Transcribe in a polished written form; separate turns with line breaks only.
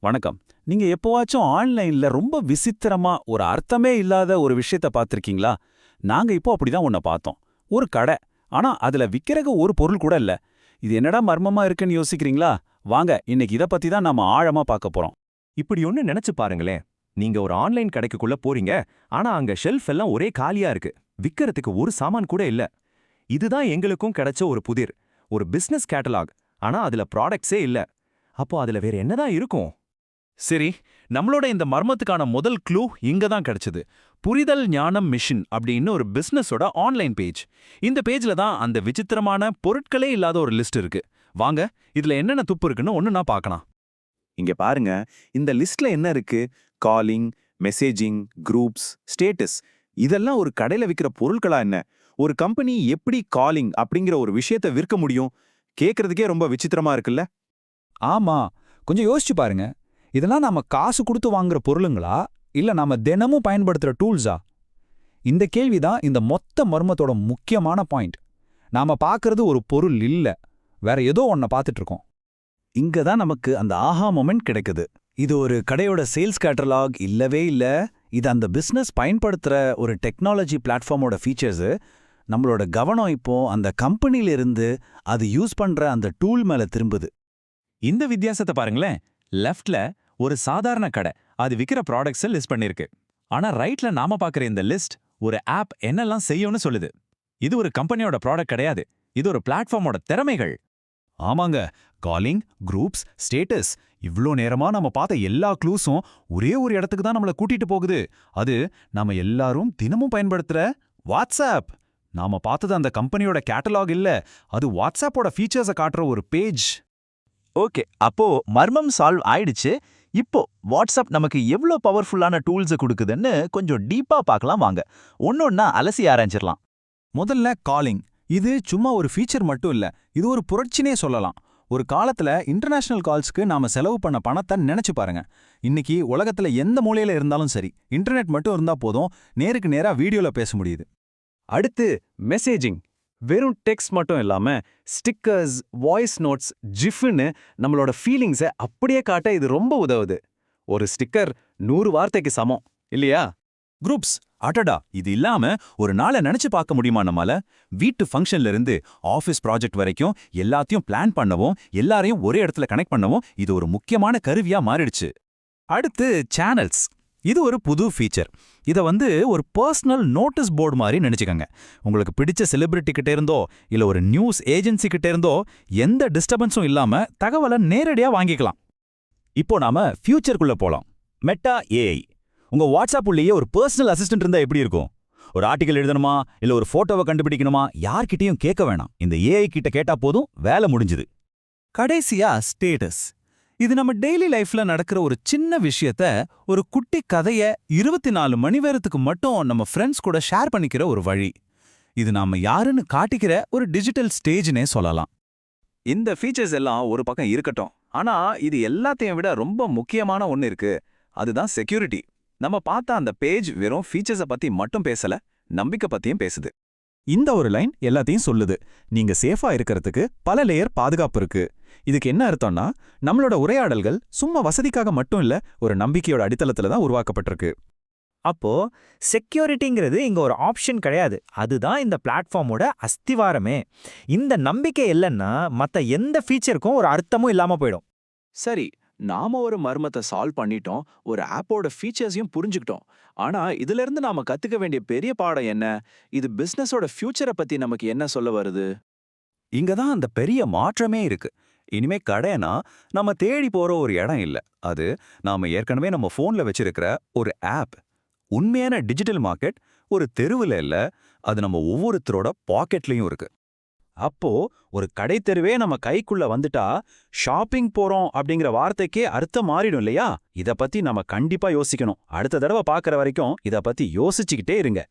வணக்கம். நீங்க எப்போவாச்சும் ஆன்லைன்ல ரொம்ப விசித்திரமா ஒரு அர்த்தமே இல்லாத ஒரு விஷயத்த பார்த்திருக்கீங்களா? நாங்க இப்போ அப்படிதான் ஒண்ண பார்த்தோம். ஒரு கடை. ஆனா அதுல விக்கிறக்கு ஒரு பொருள் கூட இல்ல. இது என்னடா மர்மமா இருக்குன்னு யோசிக்கிறீங்களா? வாங்க, இன்னைக்கு இத பத்தி தான் நாம ஆழமா பார்க்க போறோம்.
இப்படி ஒண்ணு நினைச்சு பாருங்களேன். நீங்க ஒரு ஆன்லைன் கடைக்குள்ள போறீங்க, ஆனா அங்க ஷெல்ஃப் எல்லாம் ஒரே காலியா இருக்கு. விக்கிறதுக்கு ஒரு சாமான் கூட இல்ல. இதுதான் எங்களுக்கும் கிடைச்ச ஒரு புதிர். ஒரு பிசினஸ் கேட்டலாக். ஆனா அதுல ப்ராடக்ட்ஸே இல்ல. அப்போ அதுல வேற என்னதான் இருக்கும்?
சரி, நம்மளோட இந்த மர்மத்துக்கான முதல் க்ளூ இங்க தான் கிடைச்சது. புரிதல் ஞானம் மிஷன் அப்படின்னு ஒரு பிசினஸோட ஆன்லைன் பேஜ். இந்த பேஜ்ல தான் அந்த விசித்திரமான பொருட்களே இல்லாத ஒரு லிஸ்ட் இருக்கு. வாங்க, இதுல என்னென்ன துப்பு இருக்குன்னு ஒண்ணுன்னா பார்க்கலாம்.
இங்க பாருங்க, இந்த லிஸ்ட்ல என்ன இருக்கு? காலிங், மெசேஜிங், குரூப்ஸ், ஸ்டேட்டஸ் இதெல்லாம் ஒரு கடையில விக்கிற பொருட்களா என்ன? ஒரு கம்பெனி எப்படி காலிங் அப்படிங்கிற ஒரு விஷயத்தை விற்க முடியும்? கேக்குறதுக்கே ரொம்ப விசித்திரமா இருக்குல்ல?
ஆமா, கொஞ்சம் யோசிச்சு பாருங்க. இதெல்லாம் நாம காசு கொடுத்து வாங்குற பொருளுங்களா இல்ல நாம தினமும் பயன்படுத்துற டூல்ஸா? இந்த கேள்விதான் இந்த மொத்த மர்மத்தோட முக்கியமான பாயிண்ட். நாம பார்க்கறது ஒரு பொருள் இல்ல, வேற ஏதோ ஒன்ன பார்த்துட்டு இருக்கோம்.
இங்க தான் நமக்கு அந்த ஆஹா மொமெண்ட் கிடைக்குது. இது ஒரு கடையோட சேல்ஸ் கேட்டலாக் இல்லவே இல்ல. இது அந்த பிசினஸ் பயன்படுத்துற ஒரு டெக்னாலஜி பிளாட்ஃபார்மோட ஃபீச்சர்ஸ். நம்மளோட கவனம் இப்போ அந்த கம்பெனில இருந்து அது யூஸ் பண்ற அந்த டூல் மேல திரும்புது.
இந்த வித்தியாசத்தை பாருங்களேன். லெஃப்ட்ல ஒரு சாதாரண கடை, அது விக்கிற ப்ராடக்ட்ஸ் லிஸ்ட் பண்ணிருக்கு. ஆனா ரைட்ல நாம பார்க்குற இந்த லிஸ்ட் ஒரு ஆப் என்னெல்லாம் செய்யும்னு சொல்லுது. இது ஒரு கம்பெனியோட ப்ராடக்ட் கிடையாது. இது ஒரு பிளாட்ஃபார்மோட திறமைகள்.
ஆமாங்க, காலிங், குரூப்ஸ், ஸ்டேட்டஸ் இவ்ளோ நேரமா நம்ம பார்த்த எல்லா க்ளூஸும் ஒரே ஒரு இடத்துக்கு தான் நம்மள கூட்டிட்டு போகுது. அது நாம எல்லாரும் தினமும் பயன்படுத்துற வாட்ஸ்அப். நாம பார்த்தது அந்த கம்பெனியோட கேட்டலாக் இல்ல, அது வாட்ஸ்அப்போட ஃபீச்சர்ஸை காட்டுற ஒரு பேஜ்.
ஓகே, அப்போ மர்மம் சால்வ் ஆயிடுச்சு. இப்போ வாட்ஸ்அப் நமக்கு எவ்ளோ பவர்ஃபுல்லான டூல்ஸ் கொடுக்குதுன்னு கொஞ்சம் டீப்பா பார்க்கலாம் வாங்க. ஒன்னொன்னா அலசி ஆராய்ஞ்சிரலாம்.
முதல்ல காலிங். இது சும்மா ஒரு ஃபீச்சர் மட்டும் இல்ல, இது ஒரு புரட்சினே சொல்லலாம். ஒரு காலத்துல இன்டர்நேஷனல் கால்ஸ்க்கு நாம செலவு பண்ண பணத்தை நினைச்சு பாருங்க. இன்னைக்கு உலகத்துல எந்த மூலையில இருந்தாலும் சரி, இன்டர்நெட் மட்டும் இருந்தா போதும், நேருக்கு நேரா வீடியோல பேச முடியுது.
அடுத்து மெசேஜிங். வெறும் டெக்ஸ்ட் மட்டும் இல்லாம ஸ்டிக்கர்ஸ், வாய்ஸ் நோட்ஸ், ஜிஃப்னு நம்மளோட ஃபீலிங்ஸை அப்படியே காட்ட இது ரொம்ப உதவுது. ஒரு ஸ்டிக்கர் 100 வார்த்தைக்கு சமம் இல்லையா?
குரூப்ஸ், அடடா, இது இல்லாம ஒரு நாளை நினைச்சு பார்க்க முடியுமா நம்மால? வீட்டு ஃபங்க்ஷன்ல இருந்து ஆஃபீஸ் ப்ராஜெக்ட் வரைக்கும் எல்லாத்தையும் பிளான் பண்ணவும், எல்லாரையும் ஒரே இடத்துல கனெக்ட் பண்ணவும் இது ஒரு முக்கியமான கருவியா மாறிடுச்சு. அடுத்து சேனல்ஸ். இது ஒரு புது ஃபீச்சர். இத ஒரு பர்சனல் நோட்டீஸ் போர்டு மாதிரி நினைச்சுக்கங்க. உங்களுக்கு பிடிச்ச செலிபிரிட்டி கிட்ட இருந்தோ இல்ல ஒரு நியூஸ் ஏஜென்சி கிட்ட இருந்தோ எந்த டிஸ்டர்பன்ஸும் இல்லாம தகவலை நேரடியா வாங்கிக்கலாம். இப்போ நாம ஃபியூச்சருக்குள்ள போலாம். Meta AI. உங்க வாட்ஸ்அப் உள்ளேயே ஒரு பர்சனல் அசிஸ்டன்ட் இருந்தா எப்படி இருக்கும்? ஒரு ஆர்டிகல் எழுதணுமா இல்ல ஒரு போட்டோவை கண்டுபிடிக்கணுமா, யார்கிட்டயும் கேட்க வேணாம். இந்த ஏஐ கிட்ட கேட்டா போதும், வேலை முடிஞ்சுது. கடைசியா ஸ்டேட்டஸ். இது நம்ம டெய்லி லைஃப்ல நடக்கிற ஒரு சின்ன விஷயத்த, ஒரு குட்டி கதைய 24 மணி நேரத்துக்கு மட்டும் நம்ம ஃப்ரெண்ட்ஸ் கூட ஷேர் பண்ணிக்கிற ஒரு வழி. இது நாம யாருன்னு காட்டிக்கிற ஒரு டிஜிட்டல் ஸ்டேஜ்னே சொல்லலாம்.
இந்த ஃபீச்சர்ஸ் எல்லாம் ஒரு பக்கம் இருக்கட்டும். ஆனா இது எல்லாத்தையும் விட ரொம்ப முக்கியமான ஒன்னு இருக்கு. அதுதான் செக்யூரிட்டி. நம்ம பார்த்த அந்த பேஜ் வெறும் ஃபீச்சர்ஸை பத்தி மட்டும் பேசல, நம்பிக்கை பத்தியும் பேசுது.
இந்த ஒரு லைன் எல்லாத்தையும் சொல்லுது. நீங்க சேஃபா இருக்கிறதுக்கு பல லேயர் பாதுகாப்பு இருக்கு. இதுக்கு என்ன அர்த்தம்னா, நம்மளோட உரையாடல்கள் சும்மா வசதிக்காக மட்டும் இல்ல, ஒரு நம்பிக்கையோட அடித்தளத்துல தான் உருவாக்கப்பட்டிருக்கு.
அப்போ செக்யூரிட்டிங்கிறது இங்க ஒரு ஆப்ஷன் கிடையாது, அதுதான் இந்த பிளாட்ஃபார்மோட அஸ்திவாரமே. இந்த நம்பிக்கை இல்லைன்னா மத்த எந்த ஃபீச்சருக்கும் ஒரு அர்த்தமும் இல்லாம போயிடும்.
சரி, நாம ஒரு மர்மத்தை சால்வ் பண்ணிட்டோம், ஒரு ஆப்போட ஃபீச்சர்ஸையும் புரிஞ்சுக்கிட்டோம். ஆனா இதுல இருந்து நாம கத்துக்க வேண்டிய பெரிய பாடம் என்ன? இது பிசினஸோட ஃபியூச்சரை பத்தி நமக்கு என்ன சொல்ல வருது?
இங்க தான் அந்த பெரிய மாற்றமே இருக்கு. இனிமே கடைனா நம்ம தேடி போற ஒரு இடம் இல்ல, அது நாம ஏற்கனவே நம்ம போன்ல வச்சிருக்கிற ஒரு ஆப். உண்மையான டிஜிட்டல் மார்க்கெட் ஒரு தெருவுல இல்ல, அது நம்ம ஒவ்வொருத்தரோட பாக்கெட்லயும் இருக்கு. அப்போ ஒரு கடை தெருவே நம்ம கைக்குள்ள வந்துட்டா, ஷாப்பிங் போறோம் அப்படிங்கிற வார்த்தைக்கே அர்த்தம் மாறிடும் இல்லையா? இத பத்தி நம்ம கண்டிப்பா யோசிக்கணும். அடுத்த தடவை பார்க்கற வரைக்கும் இத பத்தி யோசிச்சுக்கிட்டே இருங்க.